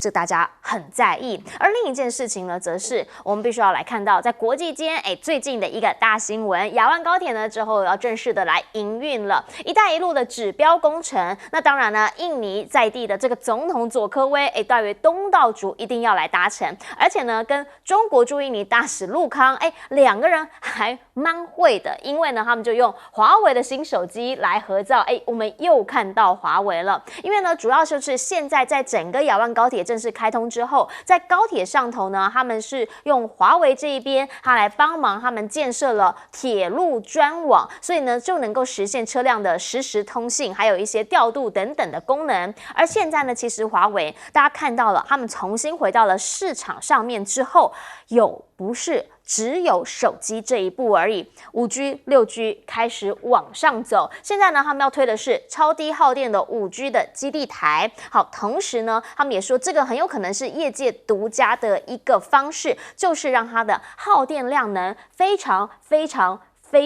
这大家很在意。而另一件事情呢，则是我们必须要来看到，在国际间，最近的一个大新闻，亚万高铁呢之后要正式的来营运了，一带一路的指标工程。那当然呢，印尼在地的这个总统佐科威，对于东道主一定要来达成，而且呢，跟中国驻印尼大使陆康，两个人还蛮会的，因为呢，他们就用华为的新手机来合照，我们又看到华为了。因为呢，主要就是现在在整个亚万高铁正式开通之后，在高铁上头呢，他们是用华为这一边，它来帮忙他们建设了铁路专网，所以呢，就能够实现车辆的实时通信，还有一些调度等等的功能。而现在呢，其实华为大家看到了，他们重新回到了市场上面之后，不是只有手机这一步而已，5G、6G 开始往上走。现在呢，他们要推的是超低耗电的5G 的基地台。好，同时呢，他们也说这个很有可能是业界独家的一个方式，就是让它的耗电量能非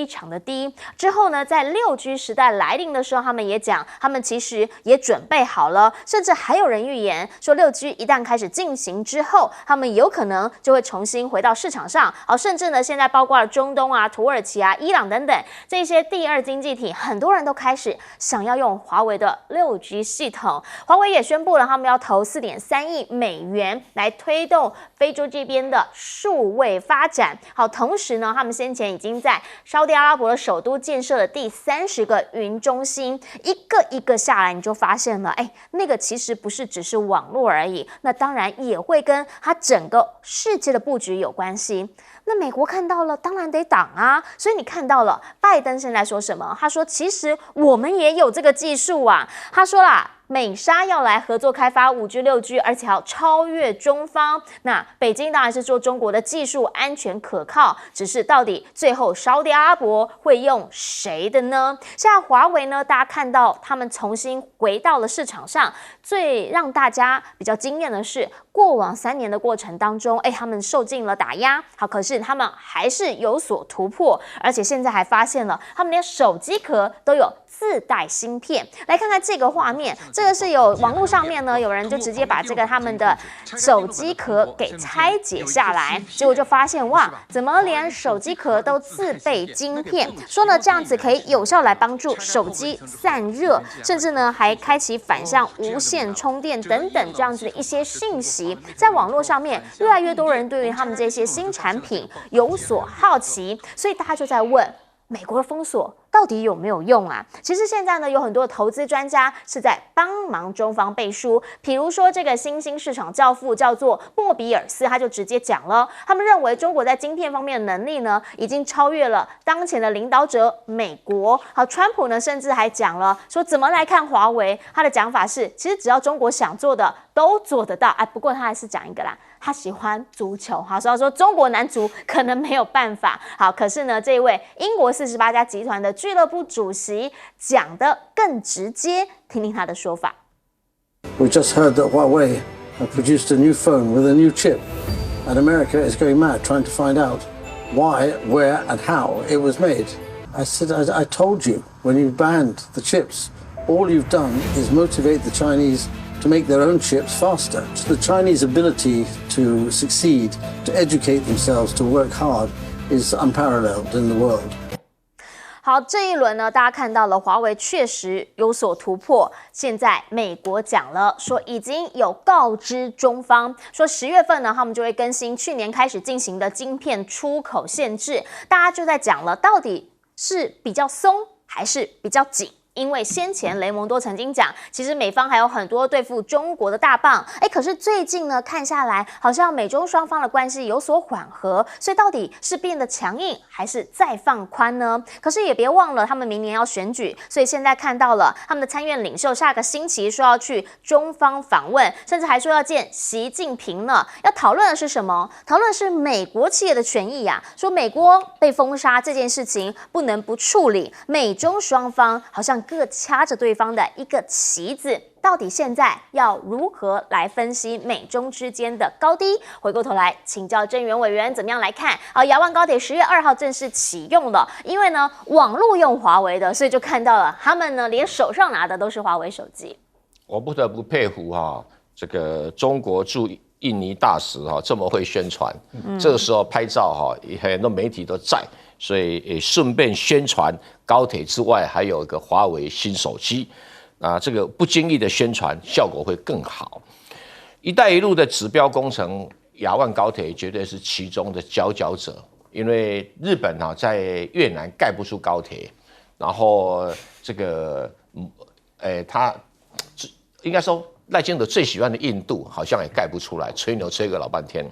常的低。之后呢，在6G 时代来临的时候，他们也讲，他们其实也准备好了，甚至还有人预言说，6G 一旦开始进行之后，他们有可能就会重新回到市场上。好，甚至呢，现在包括了中东啊、土耳其啊、伊朗等等这些第二经济体，很多人都开始想要用华为的6G 系统。华为也宣布了，他们要投4.3亿美元来推动非洲这边的数位发展。好，同时呢，他们先前已经在沙特阿拉伯的首都建设了第30个云中心，一个一个下来，你就发现了，那个其实不是只是网络而已，那当然也会跟它整个世界的布局有关系。那美国看到了，当然得挡啊，所以你看到了，拜登现在说什么？他说，其实我们也有这个技术啊。他说啦，美沙要来合作开发5G、6G， 而且要超越中方。那北京当然是说中国的技术安全可靠，只是到底最后沙特阿拉伯会用谁的呢？现在华为呢，大家看到他们重新回到了市场上，最让大家比较惊艳的是，过往3年的过程当中，他们受尽了打压，好，可是他们还是有所突破，而且现在还发现了，他们连手机壳都有自带芯片。来看看这个画面，这个是有网络上面呢，有人就直接把这个他们的手机壳给拆解下来，结果就发现，哇，怎么连手机壳都自备晶片？说呢，这样子可以有效来帮助手机散热，甚至呢还开启反向无线充电等等这样子的一些讯息。在网络上面，越来越多人对于他们这些新产品有所好奇，所以大家就在问，美国的封锁到底有没有用啊？其实现在呢，有很多的投资专家是在帮忙中方背书。比如说，这个新兴市场教父叫做莫比尔斯，他就直接讲了，他们认为中国在晶片方面的能力呢，已经超越了当前的领导者美国。好，川普呢，甚至还讲了，说怎么来看华为？他的讲法是，其实只要中国想做的都做得到。不过他还是讲一个啦，他喜欢足球，好，所以说中国男足可能没有办法。好，可是呢，这位英国48家集团的俱乐部主席讲得更直接，听听他的说法。We just heard that Huawei have produced a new phone with a new chip, and America is going mad trying to find out why, where, and how it was made. I said, I told you when you banned the chips, all you've done is motivate the Chinese to make their own chips faster. So the Chinese ability to succeed, to educate themselves, to work hard is unparalleled in the world. 好，这一轮呢，大家看到了华为确实有所突破。现在美国讲了，说已经有告知中方，说10月份呢，他们就会更新去年开始进行的晶片出口限制。大家就在讲了，到底是比较松还是比较紧？因为先前雷蒙多曾经讲，其实美方还有很多对付中国的大棒，可是最近呢看下来，好像美中双方的关系有所缓和，所以到底是变得强硬还是再放宽呢？可是也别忘了，他们明年要选举，所以现在看到了他们的参院领袖下个星期说要去中方访问，甚至还说要见习近平呢。要讨论的是什么？讨论的是美国企业的权益啊，说美国被封杀这件事情不能不处理，美中双方好像各掐着对方的一个旗子，到底现在要如何来分析美中之间的高低？回过头来请教郑源委员怎么样来看？好，亚万高铁10月2号正式启用了，因为呢网络用华为的，所以就看到了他们呢连手上拿的都是华为手机。我不得不佩服这个中国驻印尼大使这么会宣传，这个时候拍照很多媒体都在，所以也顺便宣传高铁之外还有一个华为新手机，这个不经意的宣传效果会更好。一带一路的指标工程，亚万高铁绝对是其中的佼佼者，因为日本在越南盖不出高铁，然后这个他应该说。赖清德最喜欢的印度好像也盖不出来，吹牛吹个老半天。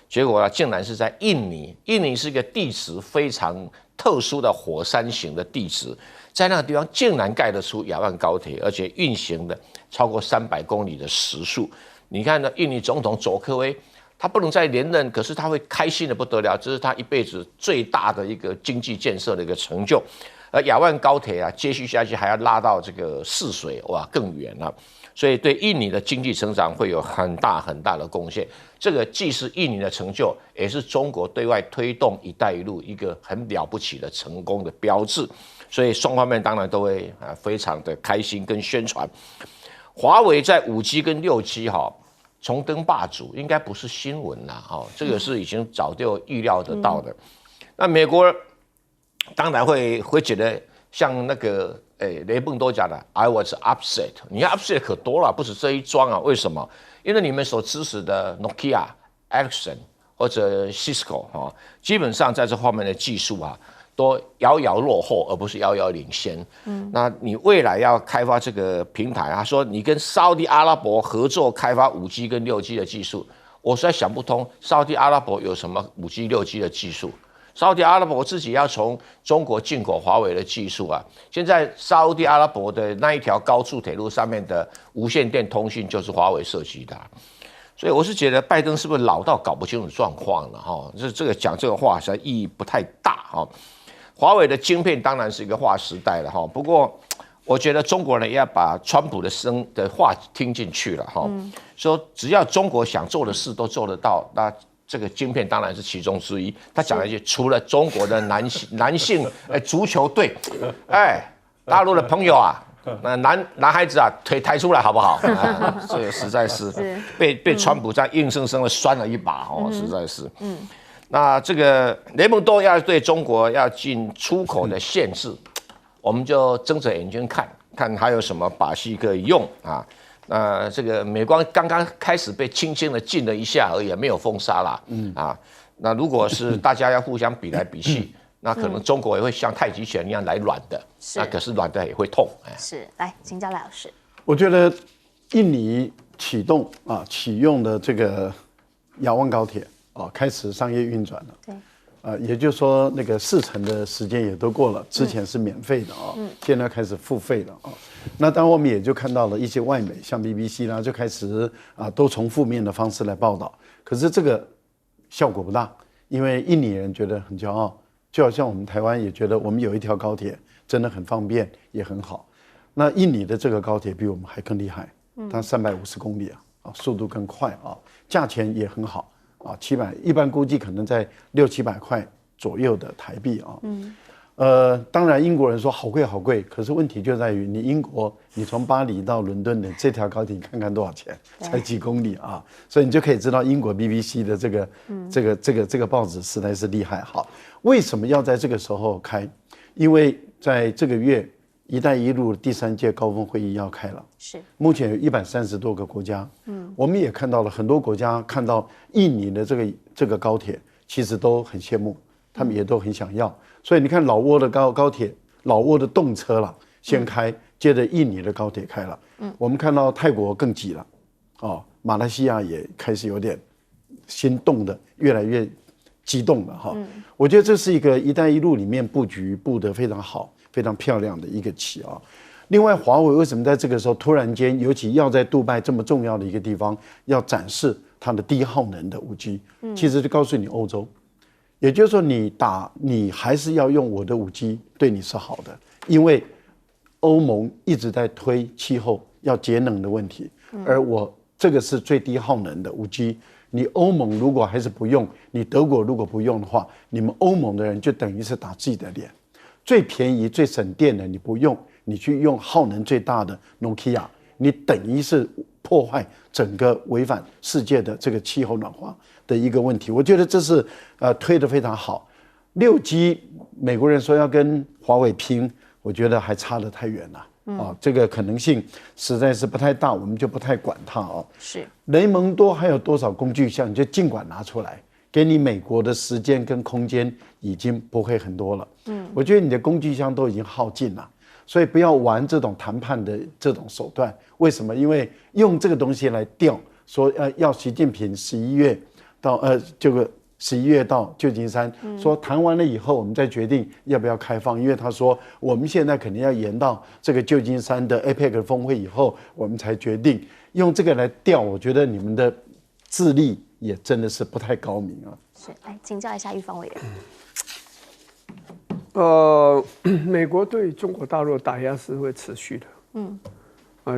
结果竟然是在印尼。印尼是一个地质非常特殊的火山型的地质，在那个地方竟然盖得出亚万高铁，而且运行的超过300公里的时速。你看呢，印尼总统佐科威，他不能再连任，可是他会开心的不得了，这是他一辈子最大的一个经济建设的一个成就。而亚万高铁接续下去还要拉到这个泗水，哇，更远了。所以对印尼的经济成长会有很大的贡献。这个既是印尼的成就，也是中国对外推动“一带一路”一个很了不起的成功的标志。所以双方面当然都会非常的开心跟宣传。华为在5G 跟6G重登霸主，应该不是新闻啦，这个是已经早就预料得到的。那美国当然会觉得像那个。雷蒙多讲的 ，I was upset。你看 upset 可多了，不止这一桩啊。为什么？因为你们所支持的 Nokia、Ericsson 或者 Cisco 基本上在这方面的技术都遥遥落后，而不是遥遥领先。那你未来要开发这个平台，他说你跟沙特阿拉伯合作开发5G 跟6G 的技术，我实在想不通，沙特阿拉伯有什么5G、6G 的技术？沙特阿拉伯自己要从中国进口华为的技术现在沙特阿拉伯的那一条高速铁路上面的无线电通讯就是华为设计的，所以我是觉得拜登是不是老到搞不清楚状况了这个讲这个话实在意义不太大华为的晶片当然是一个划时代了不过我觉得中国人也要把川普的话听进去了说只要中国想做的事都做得到，那这个晶片当然是其中之一。他讲了一句，除了中国的男性足球队，大陆的朋友男孩子腿抬出来好不好？这个实在是被川普这样硬生生的拴了一把实在是。那这个雷蒙多要对中国要进出口的限制，我们就睁着眼睛看还有什么把戏可以用这个美光刚刚开始被轻轻的禁了一下而已，没有封杀啦。那如果是大家要互相比来比去，那可能中国也会像太极拳一样来软的，那可是软的也会痛。是，来请教赖老师。我觉得印尼启用的这个亚万高铁开始商业运转了。对。也就是说，那个4成的时间也都过了，之前是免费的现在开始付费了那当然我们也就看到了一些外媒，像 BBC 啦，就开始都从负面的方式来报道。可是这个效果不大，因为印尼人觉得很骄傲，就好像我们台湾也觉得我们有一条高铁真的很方便，也很好。那印尼的这个高铁比我们还更厉害，它350公里速度更快价钱也很好。700，一般估计可能在600-700块左右的台币当然英国人说好贵好贵，可是问题就在于你从巴黎到伦敦的这条高铁看看多少钱，才几公里所以你就可以知道英国 BBC 的这个报纸实在是厉害为什么要在这个时候开？因为在这个月“一带一路”第3届高峰会议要开了，目前有130多个国家，我们也看到了很多国家看到印尼的这个高铁，其实都很羡慕，他们也都很想要。所以你看老挝的高铁，老挝的动车了，先开，接着印尼的高铁开了，我们看到泰国更挤了，马来西亚也开始有点心动的，越来越激动了我觉得这是一个“一带一路”里面布局布得非常好。非常漂亮的一个棋另外，华为为什么在这个时候突然间，尤其要在杜拜这么重要的一个地方，要展示它的低耗能的5G？其实就告诉你欧洲，也就是说你还是要用我的5G，对你是好的，因为欧盟一直在推气候要节能的问题，而我这个是最低耗能的5G。你欧盟如果还是不用，你德国如果不用的话，你们欧盟的人就等于是打自己的脸。最便宜、最省电的你不用，你去用耗能最大的 Nokia， 你等于是破坏整个违反世界的这个气候暖化的一个问题。我觉得这是推得非常好。6G 美国人说要跟华为拼，我觉得还差得太远了。这个可能性实在是不太大，我们就不太管它哦。是雷蒙多还有多少工具箱，你就尽管拿出来，给你美国的时间跟空间已经不会很多了。我觉得你的工具箱都已经耗尽了，所以不要玩这种谈判的这种手段。为什么？因为用这个东西来钓，说要习近平11月到这个。11月到旧金山，说谈完了以后，我们再决定要不要开放。因为他说我们现在肯定要延到这个旧金山的 APEC 峰会以后，我们才决定用这个来调。我觉得你们的智力也真的是不太高明啊。是，来请教一下玉芳委员。美国对中国大陆的打压是会持续的。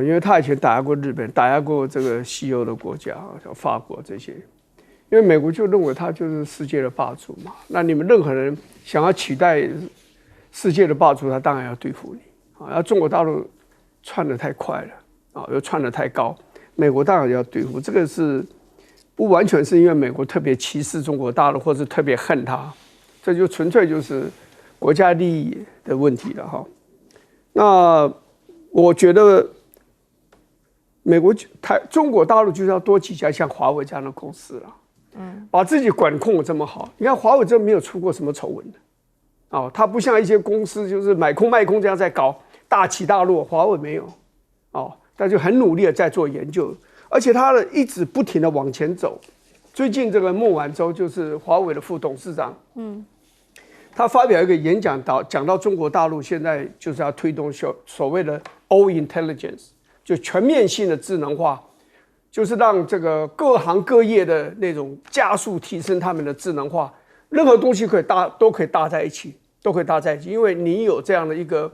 因为他以前打压过日本，打压过这个西欧的国家，像法国这些。因为美国就认为他就是世界的霸主嘛，那你们任何人想要取代世界的霸主，他当然要对付你啊。要中国大陆窜得太快了啊，又窜得太高，美国当然要对付。这个是不完全是因为美国特别歧视中国大陆，或是特别恨他，这就纯粹就是国家利益的问题了哈。那我觉得中国大陆就是要多几家像华为这样的公司了。把自己管控得这么好，你看华为真没有出过什么丑闻的，它不像一些公司就是买空卖空这样在搞大起大落，华为没有，他就很努力的在做研究，而且他一直不停的往前走。最近这个孟晚舟就是华为的副董事长，他发表一个演讲讲到中国大陆现在就是要推动所谓的 all intelligence， 就全面性的智能化。就是让这个各行各业的那种加速提升他们的智能化，任何东西都可以搭在一起，因为你有这样的一个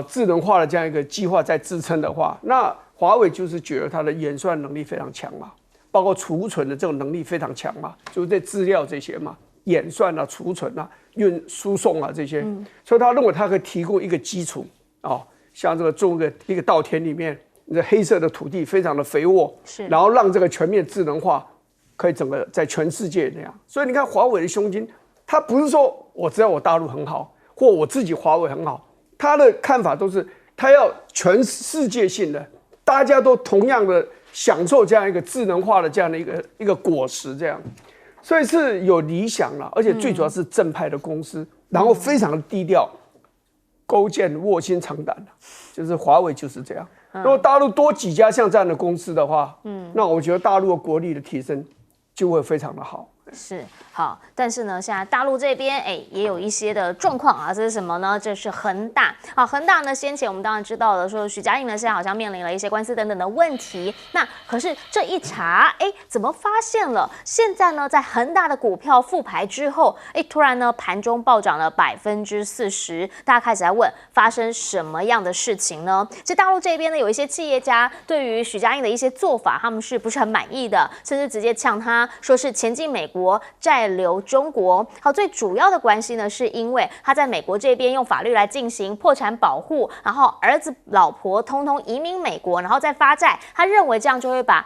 智能化的这样一个计划在支撑的话，那华为就是觉得它的演算能力非常强嘛，包括储存的这种能力非常强嘛，就是这资料这些嘛，演算啊、储存啊、输送啊这些，所以他认为它可以提供一个基础像这个种一个稻田里面。这黑色的土地非常的肥沃，然后让这个全面智能化可以整个在全世界那样。所以你看华为的胸襟，他不是说我只要我大陆很好，或我自己华为很好，他的看法都是他要全世界性的，大家都同样的享受这样一个智能化的这样的一个果实，这样，所以是有理想了，而且最主要是正派的公司，然后非常的低调，勾践卧薪尝胆，就是华为就是这样。如果大陆多几家像这样的公司的话，那我觉得大陆的国力的提升就会非常的好。是好，但是呢，现在大陆这边也有一些的状况啊，这是什么呢？这是恒大。好，恒大呢，先前我们当然知道了，说许家印呢现在好像面临了一些官司等等的问题。那可是这一查，怎么发现了？现在呢，在恒大的股票复牌之后，突然呢盘中暴涨了40%，大家开始在问发生什么样的事情呢？其实大陆这边呢，有一些企业家对于许家印的一些做法，他们是不是很满意的，甚至直接呛他说是前进美国。债留中国。好，最主要的关系呢，是因为他在美国这边用法律来进行破产保护，然后儿子、老婆通通移民美国，然后再发债。他认为这样就会把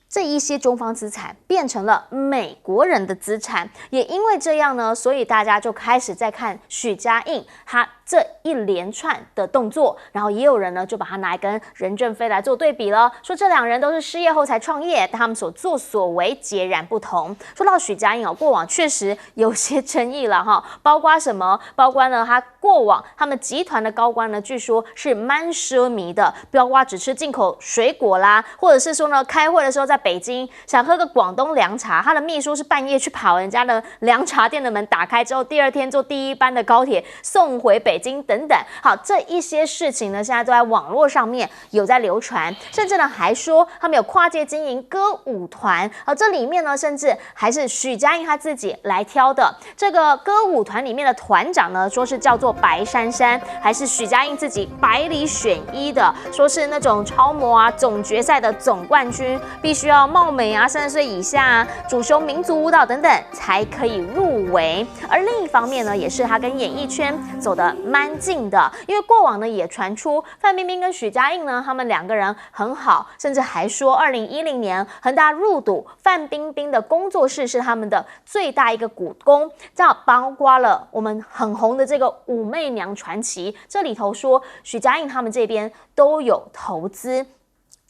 这一些中方资产变成了美国人的资产。也因为这样呢，所以大家就开始在看许家印他这一连串的动作，然后也有人呢就把他拿来跟任正非来做对比了，说这两人都是失业后才创业，但他们所作所为截然不同。说到许家印过往确实有些争议了哈，包括什么？包括呢他过往他们集团的高官呢，据说是蛮奢靡的，包括只吃进口水果啦，或者是说呢开会的时候在北京想喝个广东凉茶，他的秘书是半夜去跑人家的凉茶店的门，打开之后第二天坐第一班的高铁送回北京等等。好，这一些事情呢，现在都在网络上面有在流传，甚至呢还说他们有跨界经营歌舞团。好，这里面呢甚至还是许家印他自己来挑的。这个歌舞团里面的团长呢，说是叫做白珊珊，还是许家印自己百里选一的，说是那种超模啊、总决赛的总冠军，必须要貌美啊、30岁以下啊、主修民族舞蹈等等才可以入围。而另一方面呢，也是他跟演艺圈走得蛮近的，因为过往呢也传出范冰冰跟许家印呢，他们两个人很好，甚至还说2010年恒大入赌范冰冰的工作室是他们的最大一个股东，这样包括了我们很红的这个武媚娘传奇，这里头说许家印他们这边都有投资。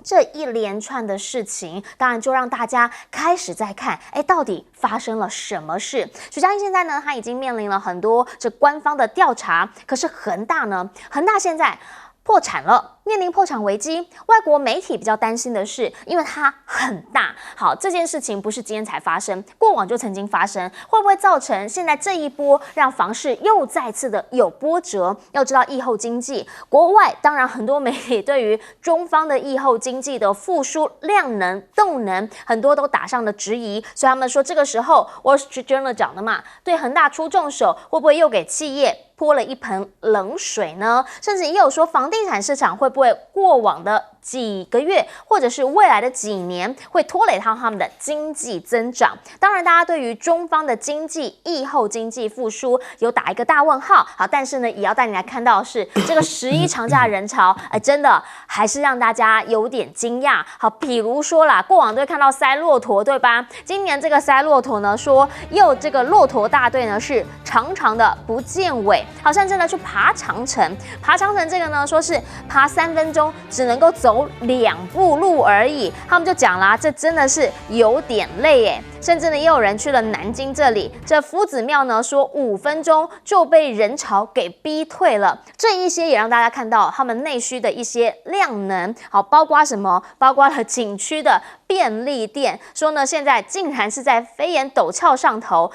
这一连串的事情，当然就让大家开始在看，到底发生了什么事？许家印现在呢，他已经面临了很多这官方的调查，可是恒大呢，恒大现在破产了，面临破产危机。外国媒体比较担心的是，因为它很大，好，这件事情不是今天才发生，过往就曾经发生，会不会造成现在这一波让房市又再次的有波折？要知道疫后经济，国外当然很多媒体对于中方的疫后经济的复苏量能、动能，很多都打上了质疑，所以他们说这个时候 Wall Street Journal 讲的嘛，对恒大出重手，会不会又给企业泼了一盆冷水呢？甚至也有说房地产市场会不会过往的几个月或者是未来的几年会拖累到他们的经济增长？当然大家对于中方的经济疫后经济复苏有打一个大问号。好，但是呢也要带你来看到的是这个11长假人潮真的还是让大家有点惊讶。好，比如说啦，过往都会看到塞骆驼，对吧？今年这个塞骆驼呢，说又这个骆驼大队呢是长长的不见尾，好像真的去爬长城。爬长城这个呢，说是爬3分钟只能够走2步路而已，他们就讲啦，这真的是有点累耶。甚至呢，也有人去了南京这里，这夫子庙呢，说5分钟就被人潮给逼退了。这一些也让大家看到他们内需的一些量能，好，包括什么？包括了景区的便利店，说呢，现在竟然是在飞檐陡峭上头，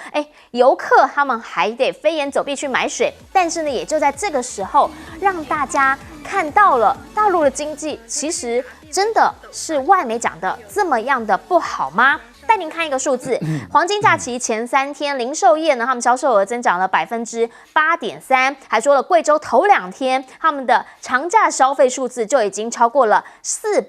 游客他们还得飞檐走壁去买水，但是呢，也就在这个时候，让大家看到了大陆的经济其实真的是外媒讲的这么样的不好吗？带您看一个数字，黄金假期前3天，零售业呢，他们销售额增长了8.3%，还说了贵州头2天，他们的长假消费数字就已经超过了400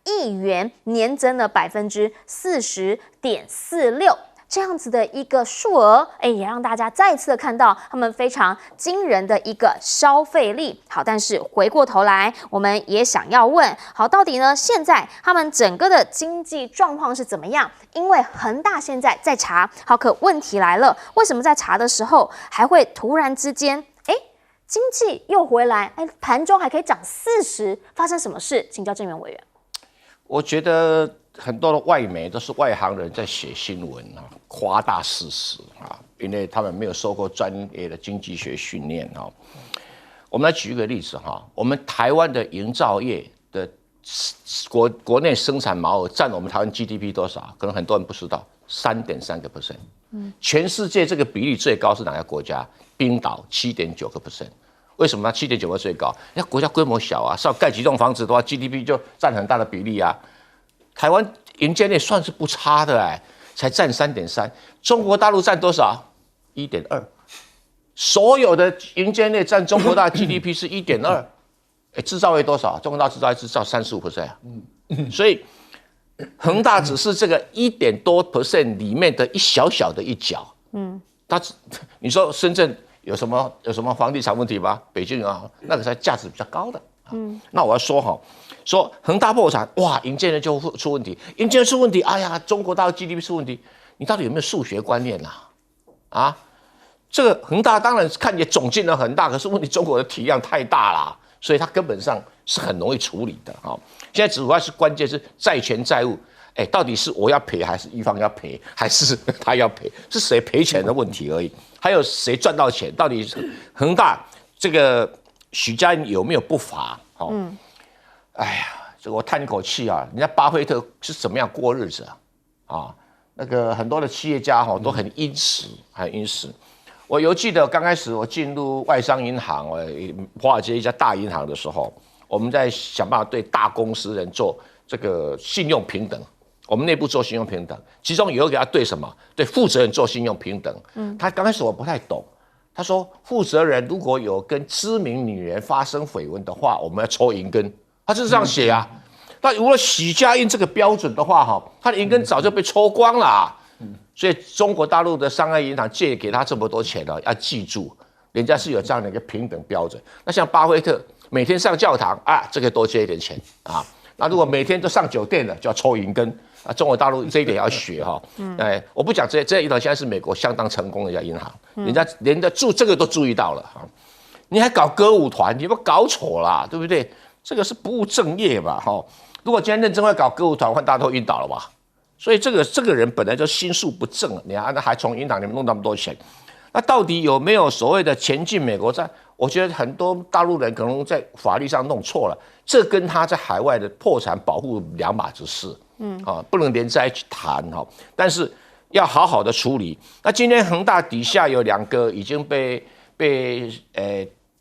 亿元，年增了40.46%。这样子的一个数额，也让大家再次的看到他们非常惊人的一个消费力。好，但是回过头来，我们也想要问，好，到底呢现在他们整个的经济状况是怎么样？因为恒大现在在查，好，可问题来了，为什么在查的时候还会突然之间，经济又回来，盘中还可以涨40%，发生什么事？请教郑源委员。我觉得很多的外媒都是外行人在写新闻啊，夸大事实啊，因为他们没有受过专业的经济学训练啊。我们来举一个例子哈，我们台湾的营造业的国内生产毛额占我们台湾 GDP 多少？可能很多人不知道，3.3%。全世界这个比例最高是哪个国家？冰岛7.9%。为什么它7.9%最高？人家国家规模小啊，少盖几栋房子的话 ，GDP 就占很大的比例啊。台湾营建业算是不差的才占3.3%，中国大陆占多少？1.2%。所有的营建业占中国大 GDP 是1.2%，制造业多少？中国大制造业制造35%啊。所以恒大只是这个1%多里面的一小小的一角。你说深圳有什么房地产问题吗？北京啊，那个才价值比较高的。那我要说说恒大破产，哇，营建业就出问题，营建业出问题，哎呀，中国大陆 GDP 出问题，你到底有没有数学观念啊？这个恒大当然看起来总金额很大，可是问题中国的体量太大了，所以它根本上是很容易处理的。现在主要是关键是债权债务，到底是我要赔还是一方要赔，还是他要赔，是谁赔钱的问题而已。还有谁赚到钱？到底是恒大这个许家印有没有不法？哎呀，这个我叹一口气啊！人家巴菲特是怎么样过日子那个很多的企业家都很殷实，很殷实。我犹记得刚开始我进入外商银行，华尔街一家大银行的时候，我们在想办法对大公司人做这个信用平等。我们内部做信用平等，其中有一个要对什么？对负责人做信用平等。他刚开始我不太懂，他说负责人如果有跟知名女人发生绯闻的话，我们要抽银根。他就是这样写啊。那如果许家印这个标准的话，他的银根早就被抽光了。所以中国大陆的商业银行借给他这么多钱要记住，人家是有这样的一个平等标准。那像巴菲特每天上教堂啊，这个多接一点钱啊。那如果每天都上酒店了，就要抽银根啊。中国大陆这一点要学哈。我不讲这些银行现在是美国相当成功的一家银行，人家连这个都注意到了哈。你还搞歌舞团，你不搞错啦，对不对？这个是不务正业吧哈。如果今天认真会搞歌舞团，大家都晕倒了吧？所以这个人本来就心术不正，你还从银行里面弄那么多钱，那到底有没有所谓的前进美国债？我觉得很多大陆人可能在法律上弄错了，这跟他在海外的破产保护两码子事，不能连在一起谈哈。但是要好好的处理。那今天恒大底下有2个已经被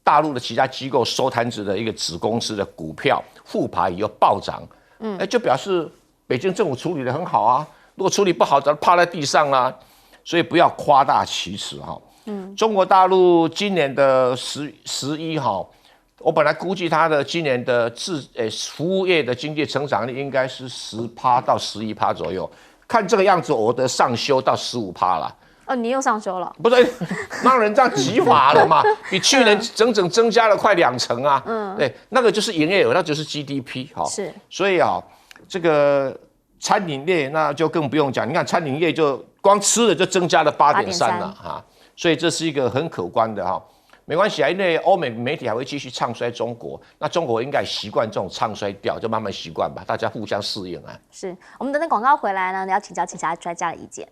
大陆的其他机构收摊子的一个子公司的股票复牌以后暴涨，就表示北京政府处理得很好啊。如果处理不好，咱趴在地上啦。所以不要夸大其词哈。中国大陆今年的11哈，我本来估计它的今年的服务业的经济成长率应该是10%到11%左右，看这个样子，我的上修到15%了。你又上修了？不是，让人这样急法了嘛？比去年整增加了快2成啊。对，那个就是营业额，那就是 GDP 哈。是，所以这个餐饮业那就更不用讲，你看餐饮业就光吃的就增加了8.3了哈。所以这是一个很可观的哈。没关系啊，因为欧美媒体还会继续唱衰中国，那中国应该习惯这种唱衰调，就慢慢习惯吧，大家互相适应啊。是我们等等广告回来呢，要请教其他专家的意见。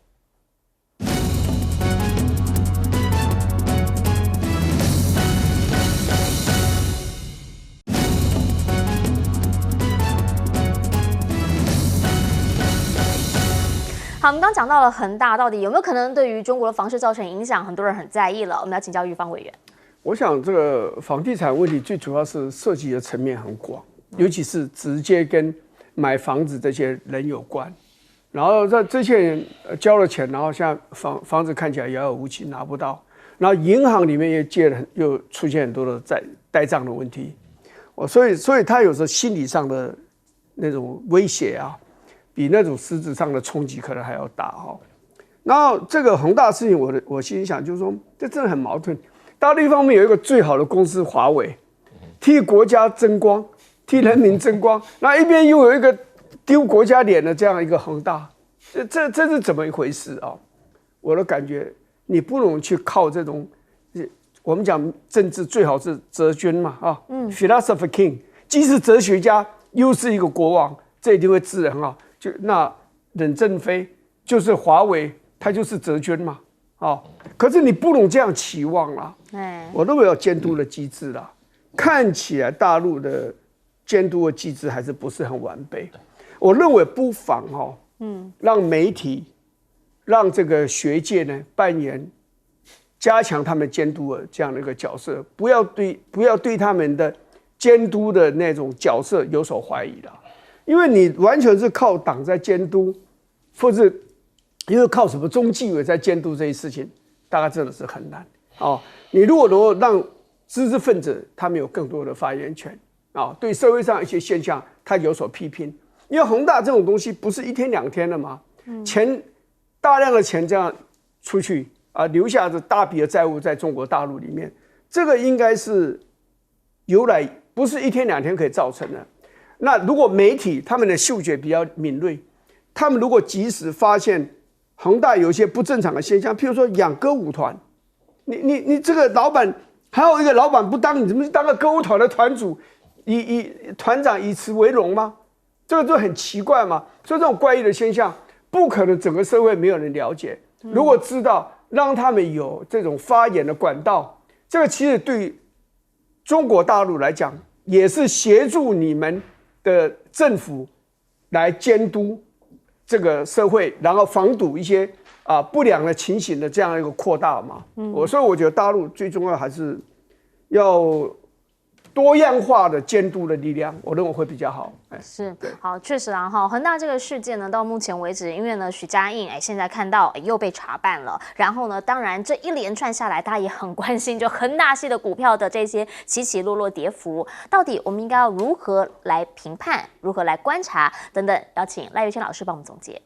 好，我们刚讲到了恒大到底有没有可能对于中国的房市造成影响，很多人很在意了。我们要请教玉芳委员。我想这个房地产问题最主要是涉及的层面很广，尤其是直接跟买房子这些人有关。然后这些人交了钱，然后现在房子看起来遥遥无期，拿不到。然后银行里面又出现很多的呆账的问题。所以他有时候心理上的那种威胁啊，比那种实质上的冲击可能还要大哈。然后这个恒大事情，我心里想就是说，这真的很矛盾。大陆一方面有一个最好的公司华为，替国家争光，替人民争光，那一边又有一个丢国家脸的这样一个恒大，这是怎么一回事啊？我的感觉，你不能去靠这种，我们讲政治最好是哲君嘛啊，philosopher king， 既是哲学家又是一个国王，这一定会治得很好。那任正非就是华为，他就是哲君嘛。可是你不能这样期望啦。我认为有监督的机制啦，看起来大陆的监督的机制还是不是很完备。我认为不妨让媒体、让这个学界呢加强他们监督的这样的一个角色，不要对他们的监督的那种角色有所怀疑啦。因为你完全是靠党在监督，或者因为靠什么中纪委在监督这些事情，大概真的是很难。你如果能够让知识分子他们有更多的发言权，对社会上一些现象他有所批评，因为恒大这种东西不是1天2天的嘛，大量的钱这样出去留下着大笔的债务在中国大陆里面，这个应该是由来不是1天2天可以造成的。那如果媒体他们的嗅觉比较敏锐，他们如果及时发现恒大有一些不正常的现象，譬如说养歌舞团，你这个老板还有一个老板不当，你怎么当个歌舞团的团主，团长以此为荣吗？这个就很奇怪嘛。所以这种怪异的现象，不可能整个社会没有人了解。如果知道，让他们有这种发言的管道，这个其实对中国大陆来讲，也是协助你们的政府来监督这个社会，然后防堵一些不良的情形的这样一个扩大嘛。所以我觉得大陆最重要还是要多样化的监督的力量，我认为会比较好。是，好，确实啊哈，恒大这个事件呢，到目前为止，因为呢许家印现在看到又被查办了，然后呢，当然这一连串下来，大家也很关心，就恒大系的股票的这些起起落落跌幅，到底我们应该要如何来评判，如何来观察等等，邀请赖岳谦老师帮我们总结。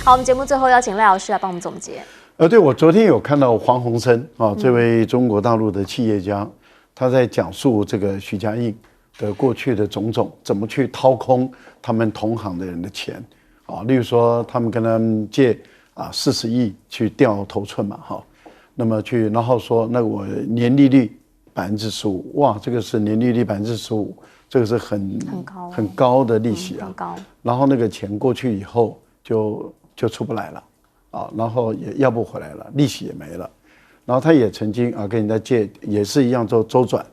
好，我们节目最后邀请赖老师来帮我们总结。对，我昨天有看到黄鸿升啊，这位中国大陆的企业家，他在讲述这个许家印的过去的种种，怎么去掏空他们同行的人的钱啊，例如说他们跟他们借40亿去调头寸嘛，哈，那么然后说那我年利率15%，哇，这个是年利率15%，这个是很高的利息啊，很高。然后那个钱过去以后就出不来了。然后也要不回来了，利息也没了，然后他也曾经跟人家借，也是一样周转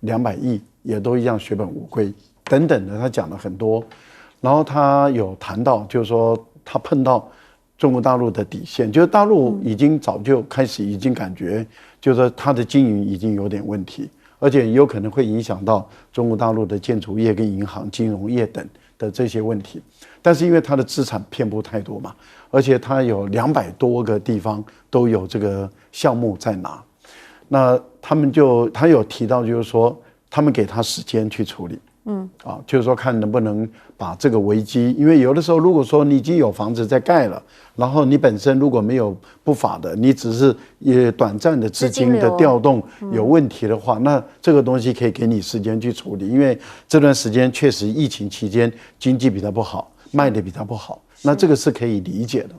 200亿，也都一样血本无归等等的，他讲了很多，然后他有谈到，就是说他碰到中国大陆的底线，就是大陆已经早就开始已经感觉，就是说他的经营已经有点问题，而且有可能会影响到中国大陆的建筑业跟银行、金融业等的这些问题，但是因为他的资产遍布太多嘛。而且他有200多个地方都有这个项目在拿，那他有提到，就是说他们给他时间去处理，就是说看能不能把这个危机，因为有的时候如果说你已经有房子在盖了，然后你本身如果没有不法的，你只是短暂的资金的调动有问题的话，那这个东西可以给你时间去处理，因为这段时间确实疫情期间经济比较不好，卖的比较不好。那这个是可以理解的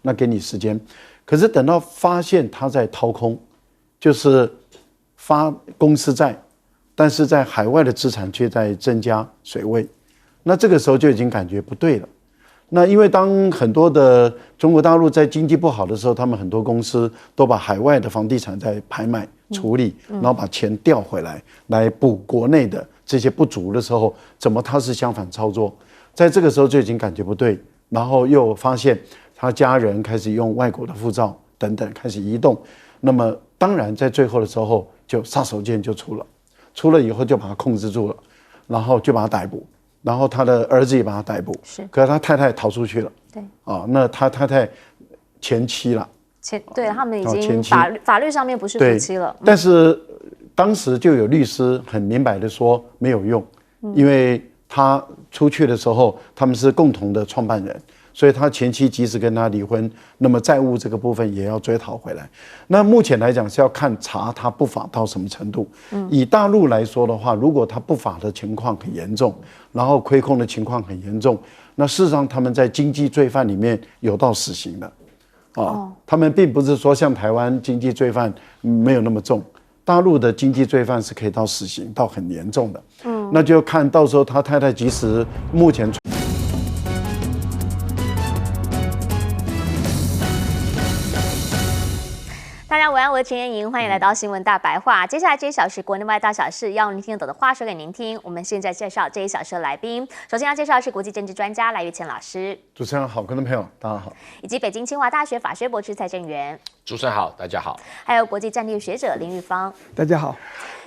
那给你时间，可是等到发现他在掏空，就是发公司债，但是在海外的资产却在增加水位，那这个时候就已经感觉不对了。那因为当很多的中国大陆在经济不好的时候，他们很多公司都把海外的房地产在拍卖处理，然后把钱调回来，来补国内的这些不足的时候，怎么他是相反操作？在这个时候就已经感觉不对。然后又发现他家人开始用外国的护照等等开始移动，那么当然在最后的时候就杀手锏就出了以后就把他控制住了，然后就把他逮捕，然后他的儿子也把他逮捕，可是他太太逃出去了，对，那他太太前妻了，对他们已经法律上面不是夫妻了，但是当时就有律师很明白的说没有用，因为他出去的时候，他们是共同的创办人，所以他前妻即使跟他离婚，那么债务这个部分也要追讨回来。那目前来讲是要看查他不法到什么程度。以大陆来说的话，如果他不法的情况很严重，然后亏空的情况很严重，那事实上他们在经济罪犯里面有到死刑的，他们并不是说像台湾经济罪犯没有那么重。大陆的经济罪犯是可以到死刑，到很严重的。那就看到时候他太太即使目前。大家晚安，我是陈妍莹，欢迎来到新闻大白话。接下来这一小时国内外大小事，要您听得懂的话说给您听。我们现在介绍这一小时的来宾，首先要介绍的是国际政治专家赖岳乾老师。主持人好，观众朋友大家好。以及北京清华大学法学博士蔡正元。主持人好，大家好。还有国际战略学者林玉芳。大家好。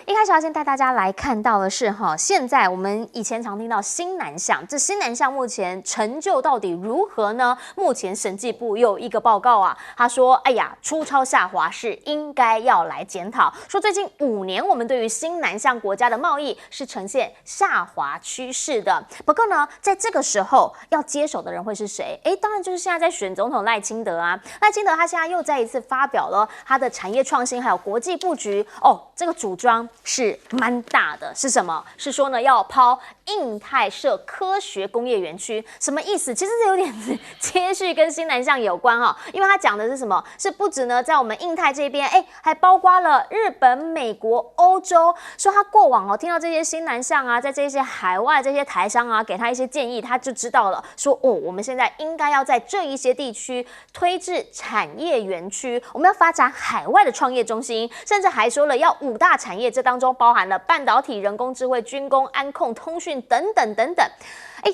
一开始要先带大家来看到的是现在我们以前常听到新南向，这新南向目前成就到底如何呢？目前审计部有一个报告啊，他说，哎呀，出超下滑是应该要来检讨，说最近5年我们对于新南向国家的贸易是呈现下滑趋势的。不过呢，在这个时候要接手的人会是谁？当然就是现在在选总统赖清德啊。赖清德他现在又再一次发表了他的产业创新还有国际布局这个主张是蛮大的，是什么？是说呢要抛印太设科学工业园区，什么意思？其实这有点接续跟新南向有关因为他讲的是什么？是不止呢在我们印太这边，还包括了日本、美国、欧洲。说他过往听到这些新南向啊，在这些海外这些台商啊，给他一些建议，他就知道了，说我们现在应该要在这一些地区推至产业园区，我们要发展海外的创业中心，甚至还说了要5大产业，这当中包含了半导体、人工智慧、军工、安控、通讯等等等等。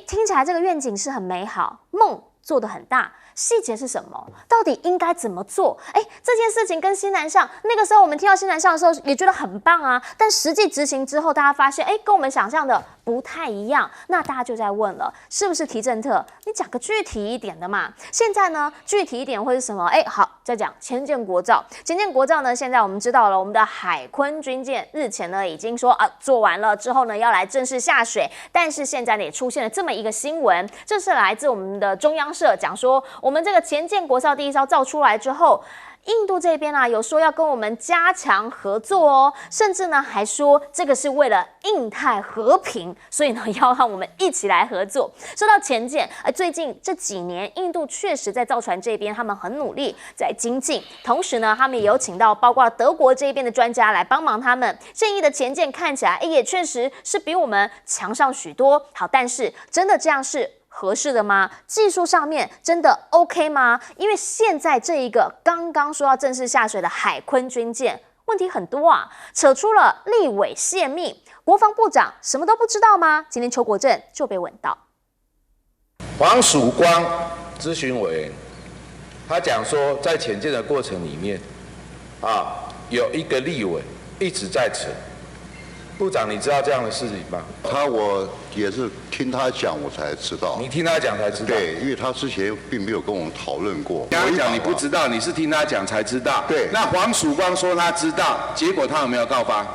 听起来这个愿景是很美好，梦做得很大，细节是什么？到底应该怎么做？这件事情跟新南向那个时候我们听到新南向的时候也觉得很棒啊，但实际执行之后，大家发现跟我们想象的不太一样。那大家就在问了，是不是提振特？你讲个具体一点的嘛。现在呢，具体一点会是什么？好，再讲前建国造。前建国造呢，现在我们知道了，我们的海鲲军舰日前呢已经说做完了之后呢，要来正式下水。但是现在呢，也出现了这么一个新闻，这是来自我们的中央社讲说，我们这个前建国造第一艘造出来之后。印度这边有说要跟我们加强合作哦，甚至呢还说这个是为了印太和平，所以呢要让我们一起来合作。说到前舰，最近这几年印度确实在造船这边他们很努力在精进，同时呢他们也有请到包括德国这边的专家来帮忙他们。现役的前舰看起来也确实是比我们强上许多。好，但是真的这样是合适的吗？技术上面真的 OK 吗？因为现在这一个刚刚说要正式下水的海鲲军舰，问题很多啊，扯出了立委泄密，国防部长什么都不知道吗？今天邱国正就被问到。黄曙光咨询委员，他讲说，在潜舰的过程里面，有一个立委一直在扯。部长，你知道这样的事情吗？我也是听他讲，我才知道。你听他讲才知道？对，因为他之前并没有跟我们讨论过。刚刚讲你不知道，你是听他讲才知道。对。那黄曙光说他知道，结果他有没有告发？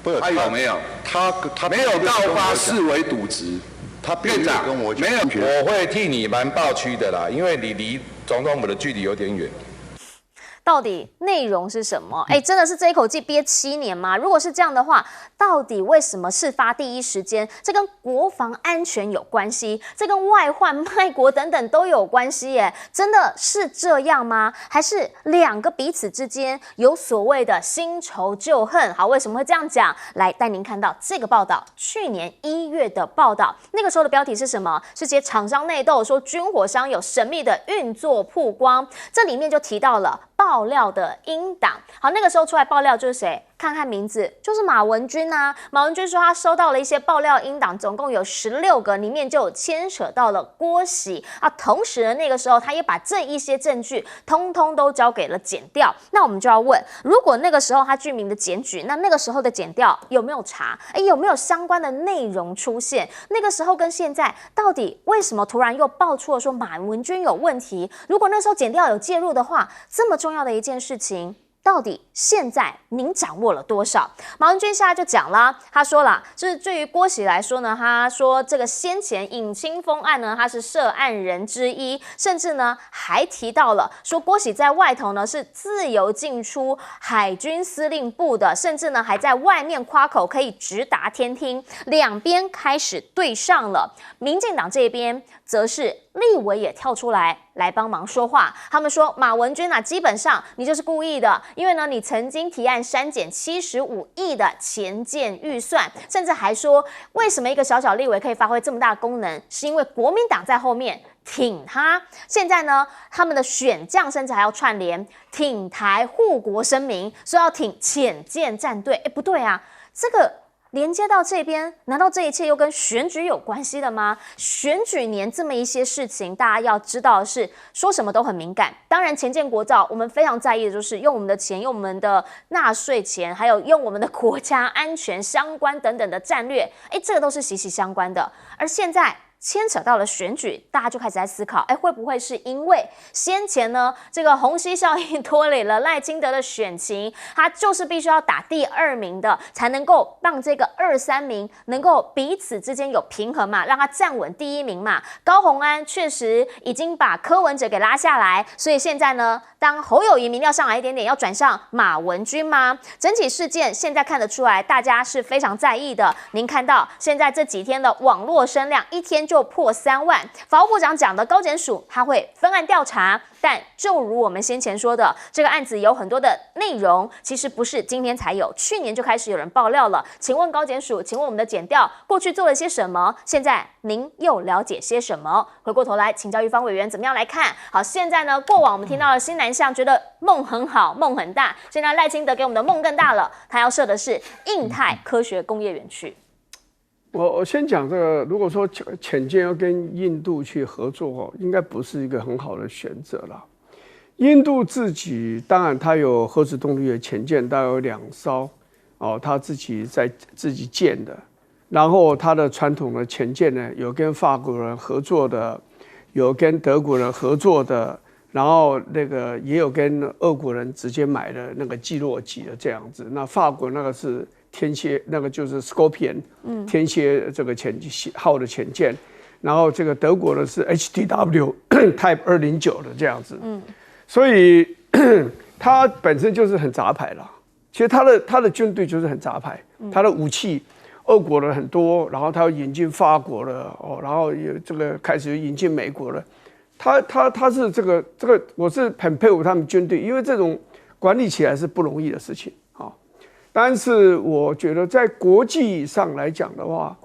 不是，他有没有？他没有告发，视为渎职。他并没有跟我讲。没有，我会替你蛮抱屈的啦，因为你离总统府的距离有点远。到底内容是什么？真的是这一口气憋7年吗？如果是这样的话，到底为什么事发第一时间？这跟国防安全有关系，这跟外患卖国等等都有关系耶？真的是这样吗？还是两个彼此之间有所谓的新仇旧恨？好，为什么会这样讲？来带您看到这个报道，去年1月的报道，那个时候的标题是什么？是写厂商内斗，说军火商有神秘的运作曝光，这里面就提到了爆料的英党。好，那个时候出来爆料就是谁？看看名字，就是马文君啊。马文君说他收到了一些爆料英党，总共有16个，里面就有牵扯到了郭喜啊。同时呢，那个时候他也把这一些证据通通都交给了检调。那我们就要问，如果那个时候他具名的检举，那个时候的检调有没有查？有没有相关的内容出现？那个时候跟现在到底为什么突然又爆出了说马文君有问题？如果那时候检调有介入的话，这么重要的一件事情，到底现在您掌握了多少？马文君现在就讲了，他说了，就是对于郭喜来说呢，他说这个先前尹清风案呢，他是涉案人之一，甚至呢还提到了说郭喜在外头呢是自由进出海军司令部的，甚至呢还在外面夸口可以直达天听，两边开始对上了。民进党这边则是立委也跳出来帮忙说话，他们说马文君基本上你就是故意的，因为呢你曾经提案删减75亿的前建预算，甚至还说为什么一个小小立委可以发挥这么大功能，是因为国民党在后面挺他。现在呢他们的选将甚至还要串联挺台护国声明，说要挺潜舰战队。不对啊，这个连接到这边，难道这一切又跟选举有关系的吗？选举年这么一些事情，大家要知道的是，说什么都很敏感。当然，前建国造，我们非常在意的就是用我们的钱，用我们的纳税钱，还有用我们的国家安全相关等等的战略，这个都是息息相关的。而现在牵扯到了选举，大家就开始在思考，会不会是因为先前呢这个虹吸效应拖累了赖清德的选情，他就是必须要打第2名的，才能够让这个2、3名能够彼此之间有平衡嘛，让他站稳第1名嘛。高虹安确实已经把柯文哲给拉下来，所以现在呢，当侯友宜民调上来一点点，要转向马文君吗？整体事件现在看得出来，大家是非常在意的。您看到现在这几天的网络声量，一天就破3万。法务部长讲的高检署他会分案调查，但就如我们先前说的，这个案子有很多的内容，其实不是今天才有，去年就开始有人爆料了。请问高检署，请问我们的检调过去做了些什么？现在您又了解些什么？回过头来请教育方委员怎么样来看？好，现在呢，过往我们听到了新南向，觉得梦很好，梦很大。现在赖清德给我们的梦更大了，他要设的是印太科学工业园区。我先讲这个，如果说潜舰要跟印度去合作应该不是一个很好的选择了。印度自己当然它有核子动力的潜舰，大概有2艘他自己建的。然后他的传统的潜舰呢，有跟法国人合作的，有跟德国人合作的，然后那个也有跟俄国人直接买的那个基洛级的这样子。那法国那个是天蝎，那个就是 Scorpion， 天蝎这个号的潜舰。然后这个德国的是 HDW Type 209的这样子。所以它本身就是很杂牌啦。其实它的军队就是很杂牌，它的武器。俄国的很多，然后他又引进法国了，然后也这个开始引进美国了。他是这个，我是很佩服他们军队，因为这种管理起来是不容易的事情啊。但是我觉得在国际上来讲的话，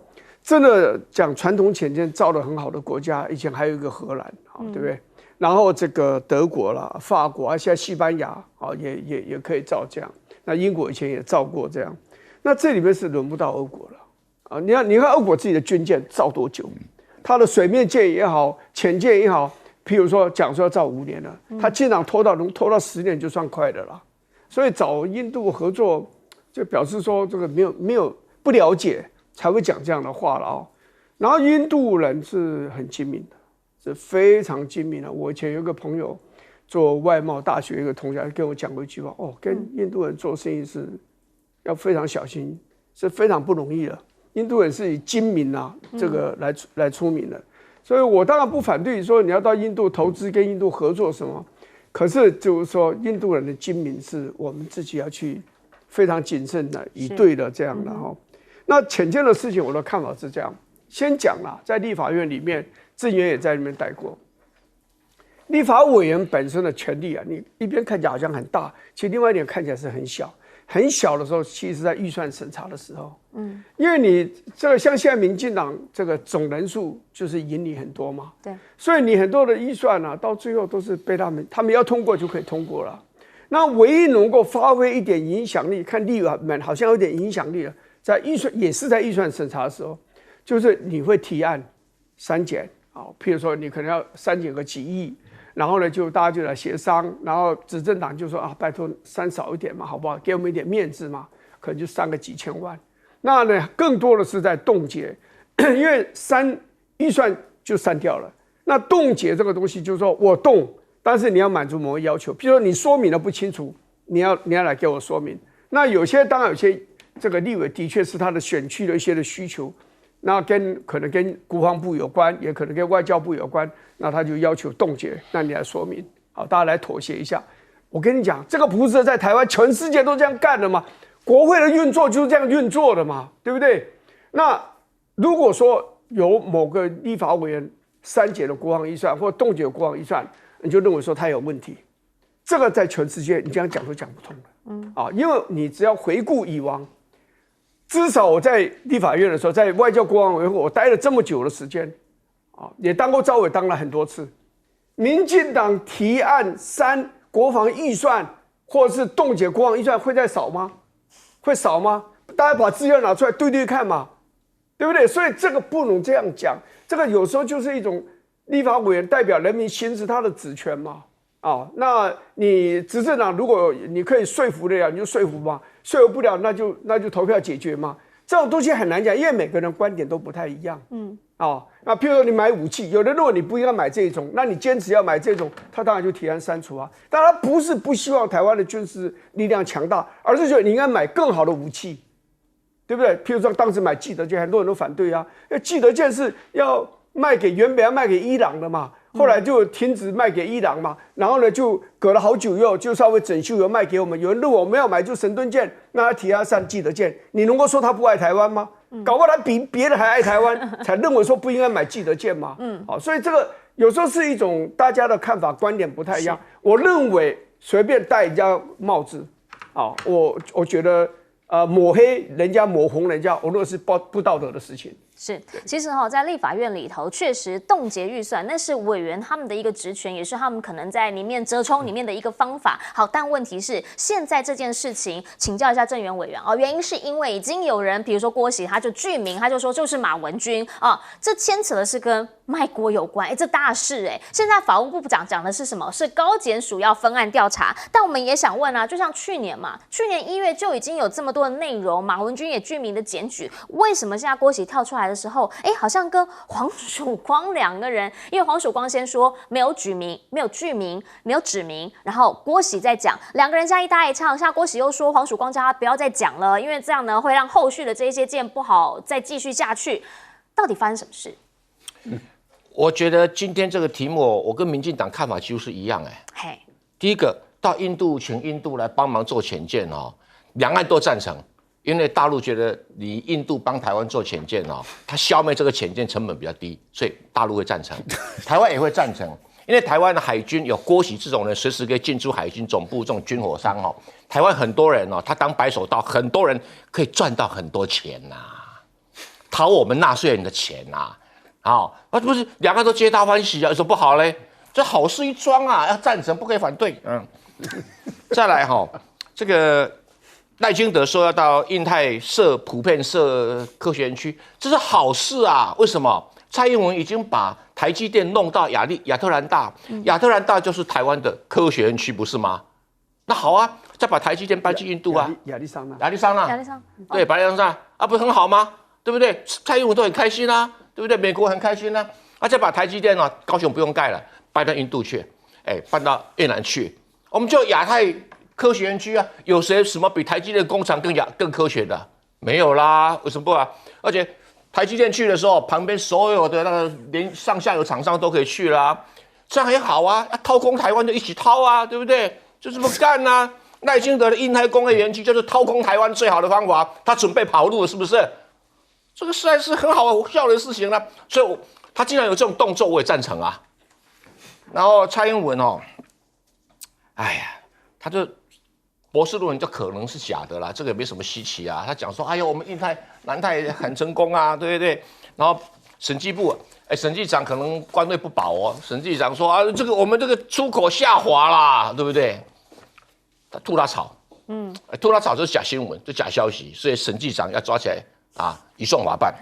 真的讲传统潜舰造得很好的国家，以前还有一个荷兰啊，对不对？然后这个德国啦、法国啊，现在西班牙啊也可以造这样。那英国以前也造过这样。那这里面是轮不到俄国了啊！你看俄国自己的军舰造多久？它的水面舰也好，潜舰也好，譬如说讲说要造5年了，它经常能拖到10年就算快的了。所以找印度合作，就表示说这个没有不了解才会讲这样的话了啊。然后印度人是很精明的，是非常精明的。我以前有一个朋友做外贸大学一个同学跟我讲过一句话跟印度人做生意是。要非常小心，是非常不容易的。印度人是以精明这个来出名的，所以我当然不反对说你要到印度投资，跟印度合作什么。可是就是说，印度人的精明是我们自己要去非常谨慎的以对的这样的哈。那潜舰的事情，我的看法是这样：先讲啦，在立法院里面，郑源也在里面待过。立法委员本身的权力你一边看起来好像很大，其实另外一点看起来是很小。很小的时候，其实是在预算审查的时候，因为你这个像现在民进党这个总人数就是赢你很多嘛，对，所以你很多的预算到最后都是被他们要通过就可以通过了。那唯一能够发挥一点影响力，看立委们好像有点影响力了，在预算也是在预算审查的时候，就是你会提案删减譬如说你可能要删减个几亿。然后呢，大家就来协商，然后执政党就说拜托删少一点嘛，好不好？给我们一点面子嘛，可能就删个几千万。那呢，更多的是在冻结，因为预算就删掉了。那冻结这个东西，就是说我动，但是你要满足某个要求，比如说你说明的不清楚，你要来给我说明。那当然有些这个立委的确是他的选区的一些的需求。那可能跟国防部有关，也可能跟外交部有关，那他就要求冻结，那你来说明，好，大家来妥协一下。我跟你讲，这个不是在台湾，全世界都这样干的嘛。国会的运作就是这样运作的嘛，对不对？那如果说有某个立法委员删减了国防预算或冻结了国防预算，你就认为说他有问题，这个在全世界你这样讲都讲不通的，因为你只要回顾以往。至少我在立法院的时候，在外交国防委员会，我待了这么久的时间，也当过召委，当了很多次。民进党提案删国防预算，或者是冻结国防预算，会再少吗？会少吗？大家把资料拿出来对对看嘛，对不对？所以这个不能这样讲，这个有时候就是一种立法委员代表人民行使他的职权嘛。那你执政党如果你可以说服得了，你就说服嘛。说服不了，那就投票解决嘛。这种东西很难讲，因为每个人观点都不太一样。那譬如说你买武器，有人认为你不应该买这种，那你坚持要买这种，他当然就提案删除啊。但他不是不希望台湾的军事力量强大，而是觉得你应该买更好的武器，对不对？譬如说当时买基德舰，很多人都反对啊，因为基德舰是原本要卖给伊朗的嘛。后来就停止卖给伊朗嘛，然后呢就隔了好久以后就稍微整修又卖给我们。有人认为我们要买就神盾舰，那他提案上基德舰，你能够说他不爱台湾吗？搞不好他比别人还爱台湾，才认为说不应该买基德舰嘛。所以这个有时候是一种大家的看法观点不太一样。我认为随便戴人家帽子，我觉得抹黑人家抹红人家，我认为是不道德的事情。是，其实在立法院里头，确实冻结预算，那是委员他们的一个职权，也是他们可能在里面折冲里面的一个方法。好，但问题是现在这件事情，请教一下郑源委员原因是因为已经有人，比如说郭喜，他就具名，他就说就是马文君这牵扯的是跟卖国有关，这大事现在法务部长讲的是什么？是高检署要分案调查。但我们也想问啊，就像去年嘛，去年1月就已经有这么多的内容，马文君也具名的检举，为什么现在郭喜跳出来的时候，好像跟黄曙光2个人，因为黄曙光先说没有举名、没有具名、没有指名，然后郭喜在讲，2个人加一搭一唱，现在郭喜又说黄曙光叫他不要再讲了，因为这样呢会让后续的这些件不好再继续下去。到底发生什么事？我觉得今天这个题目，我跟民进党看法几乎是一样第一个，到印度请印度来帮忙做潜舰两岸都赞成，因为大陆觉得你印度帮台湾做潜舰它消灭这个潜舰成本比较低，所以大陆会赞成，台湾也会赞成，因为台湾的海军有郭喜这种人，随时可以进驻海军总部这种军火商台湾很多人他当白手套，很多人可以赚到很多钱讨我们纳税人的钱不是2个都皆大欢喜有什么不好嘞？这好事一桩要赞成，不可以反对。再来这个赖清德说要到印太普遍设科学园区，这是好事啊！为什么？蔡英文已经把台积电弄到亚特兰大，亚特兰大就是台湾的科学园区，不是吗？那好啊，再把台积电搬去印度啊，亚利桑那，对，亚利桑那不是很好吗？对不对？蔡英文都很开心啊，对不对？美国很开心啊，再把台积电高雄不用盖了，搬到印度去，搬到越南去，我们就亚太科学园区啊，有谁什么比台积电工厂更科学的？没有啦，为什么不啊？而且台积电去的时候，旁边所有的那个连上下游厂商都可以去啦，这样也好啊，掏空台湾就一起掏啊，对不对？就这么干啊！赖清德的印太工业园区就是掏空台湾最好的方法，他准备跑路了，是不是？这个实在是很好笑的事情了，所以他既然有这种动作，我也赞成啊。然后蔡英文他就博士论文就可能是假的啦，这个也没什么稀奇啊。他讲说，我们南太很成功啊，对不对？然后审计部，审计长可能官位不保审计长说这个我们这个出口下滑啦，对不对？他吐他草，吐他草就是假新闻，就假消息，所以审计长要抓起来移送法办。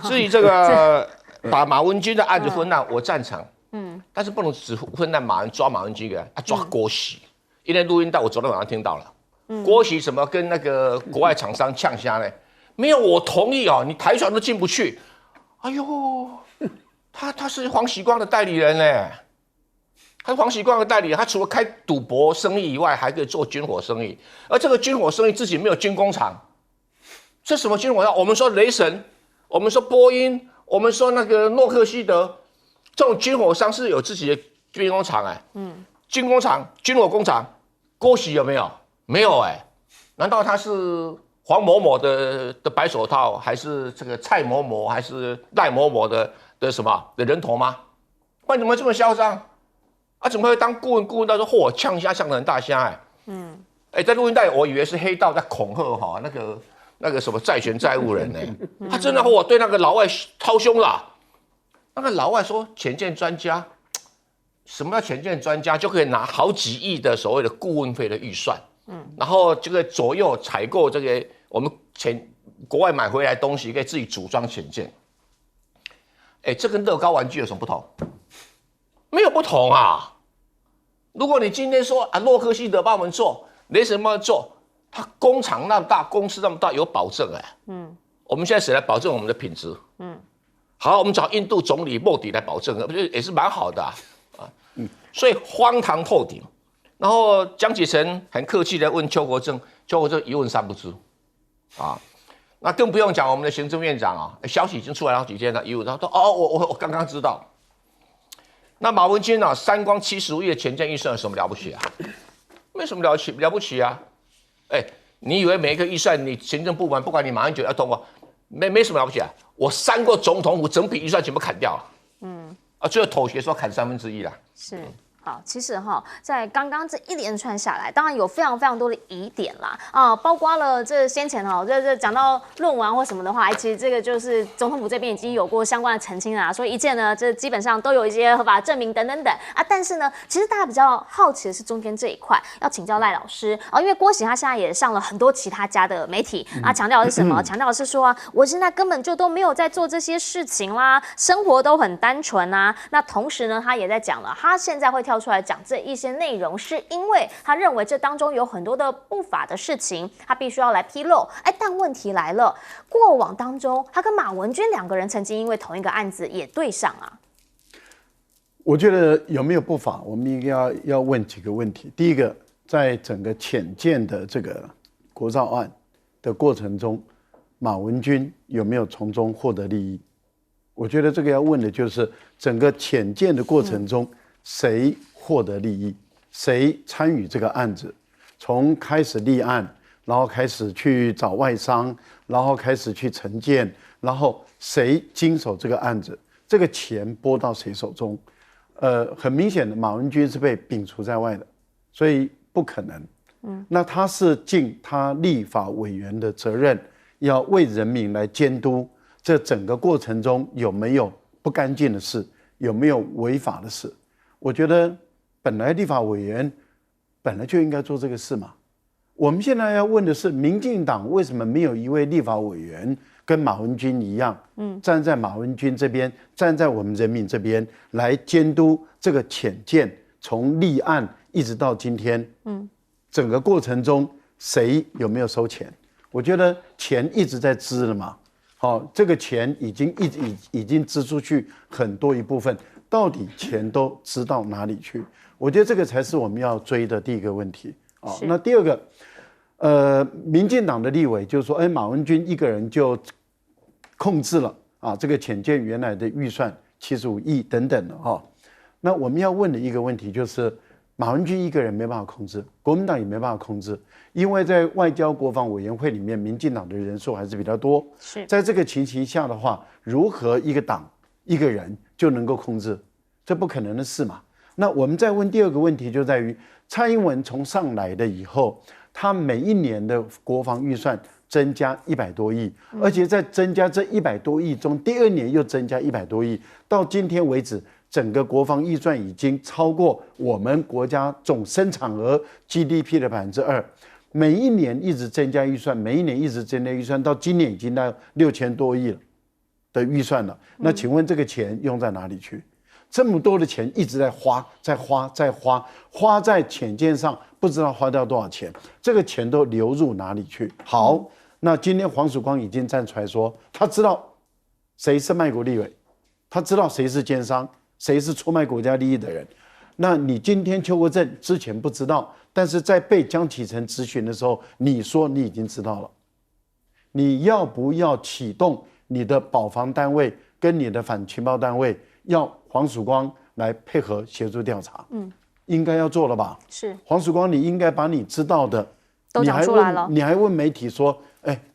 至于这个把马文君的案子分案，我赞成，但是不能只分案抓马文君抓郭喜，因为录音带我昨天晚上听到了，郭喜什么跟那个国外厂商呛虾呢？没有我同意你台船都进不去。哎呦，他是黄喜光的代理人呢，他是黄喜光的代理人，他除了开赌博生意以外，还可以做军火生意，而这个军火生意自己没有军工厂，这什么军火商？我们说雷神，我们说波音，我们说那个诺克希德，这种军火商是有自己的军工厂军工厂、军火工厂，郭喜有没有？没有难道他是黄某某的白手套，还是这个蔡某某，还是赖某某的什么的人头吗？不然怎么会这么嚣张？怎么会当顾问？顾问到说嚯，呛虾呛得很大虾在录音带我以为是黑道在恐吓那个什么债权债务人呢，他真的对那个老外超凶了。那个老外说潜舰专家，什么叫潜舰专家？就可以拿好几亿的所谓的顾问费的预算，然后这个左右采购这个我们国外买回来的东西，可以自己组装潜舰。这跟乐高玩具有什么不同？没有不同啊。如果你今天说洛克希德帮我们做，雷神帮我们做，他工厂那么大，公司那么大，有保证我们现在谁来保证我们的品质？好，我们找印度总理莫迪来保证，也是蛮好的所以荒唐透顶。然后江启臣很客气的问邱国正，邱国正一问三不知那更不用讲我们的行政院长消息已经出来好几天了，一问他说我刚刚知道。那马文君3光75亿的潜舰预算有什么了不起啊？没什么了不起啊！你以为每一个预算你行政部门不管你马英九要通过，没什么了不起啊？我3个总统府整笔预算全部砍掉最后妥协说砍1/3啦。是。好，其实在刚刚这一连串下来，当然有非常非常多的疑点啦，包括了这先前这讲到论文或什么的话，其实这个就是总统府这边已经有过相关的澄清啦，说一切呢，这基本上都有一些合法证明等等等啊。但是呢，其实大家比较好奇的是中间这一块，要请教赖老师因为郭喜他现在也上了很多其他家的媒体强调的是什么？强调的是说我现在根本就都没有在做这些事情啦，生活都很单纯啊。那同时呢，他也在讲了，他现在会跳出来讲这一些内容，是因为他认为这当中有很多的不法的事情，他必须要来披露。但问题来了，过往当中，他跟马文君2个人曾经因为同一个案子也对上啊。我觉得有没有不法，我们应该要问几个问题。第一个，在整个潜舰的这个国造案的过程中，马文君有没有从中获得利益？我觉得这个要问的就是整个潜舰的过程中，谁获得利益，谁参与这个案子，从开始立案，然后开始去找外商，然后开始去承建，然后谁经手这个案子，这个钱拨到谁手中？很明显的，马文君是被摒除在外的，所以不可能。那他是尽他立法委员的责任，要为人民来监督这整个过程中有没有不干净的事，有没有违法的事。我觉得本来立法委员本来就应该做这个事嘛。我们现在要问的是，民进党为什么没有一位立法委员跟马文君一样，站在马文君这边，站在我们人民这边来监督这个潜舰从立案一直到今天，整个过程中谁有没有收钱？我觉得钱一直在支了嘛，这个钱已经支出去很多一部分，到底钱都支到哪里去？我觉得这个才是我们要追的第一个问题。那第二个，民进党的立委就说，马文君一个人就控制了这个潜舰原来的预算75亿等等的那我们要问的一个问题就是，马文君一个人没办法控制，国民党也没办法控制，因为在外交国防委员会里面，民进党的人数还是比较多。在这个情形下的话，如何一个党一个人就能够控制？这不可能的事嘛。那我们再问第二个问题，就在于蔡英文从上来的以后，他每一年的国防预算增加100多亿，而且在增加这100多亿中，第2年又增加100多亿，到今天为止，整个国防预算已经超过我们国家总生产额 GDP 的2%，每一年一直增加预算，每一年一直增加预算，到今年已经到6000多亿了的预算了。那请问这个钱用在哪里去？这么多的钱一直在花，花在潜舰上，不知道花掉多少钱，这个钱都流入哪里去？好，那今天黄曙光已经站出来说，他知道谁是卖国立委，他知道谁是奸商，谁是出卖国家利益的人。那你今天邱国正之前不知道，但是在被江启臣质询的时候，你说你已经知道了，你要不要启动你的保防单位跟你的反情报单位，要黄曙光来配合协助调查？应该要做了吧？是黄曙光，你应该把你知道的都讲出来了，你还问媒体说，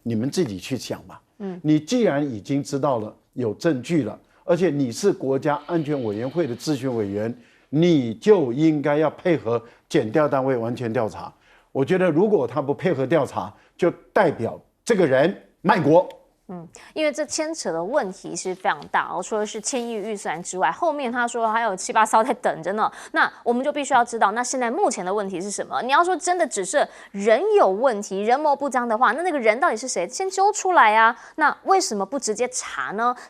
你们自己去想吧。你既然已经知道了，有证据了，而且你是国家安全委员会的咨询委员，你就应该要配合检调单位完全调查。我觉得如果他不配合调查，就代表这个人卖国。因为这牵扯的问题是非常大除了是1000亿预算之外，后面他说还有7、8艘在等着呢。那我们就必须要知道，那现在目前的问题是什么？你要说真的只是人有问题，人谋不臧的话，那个人到底是谁？先揪出来啊！那为什么不直接查呢？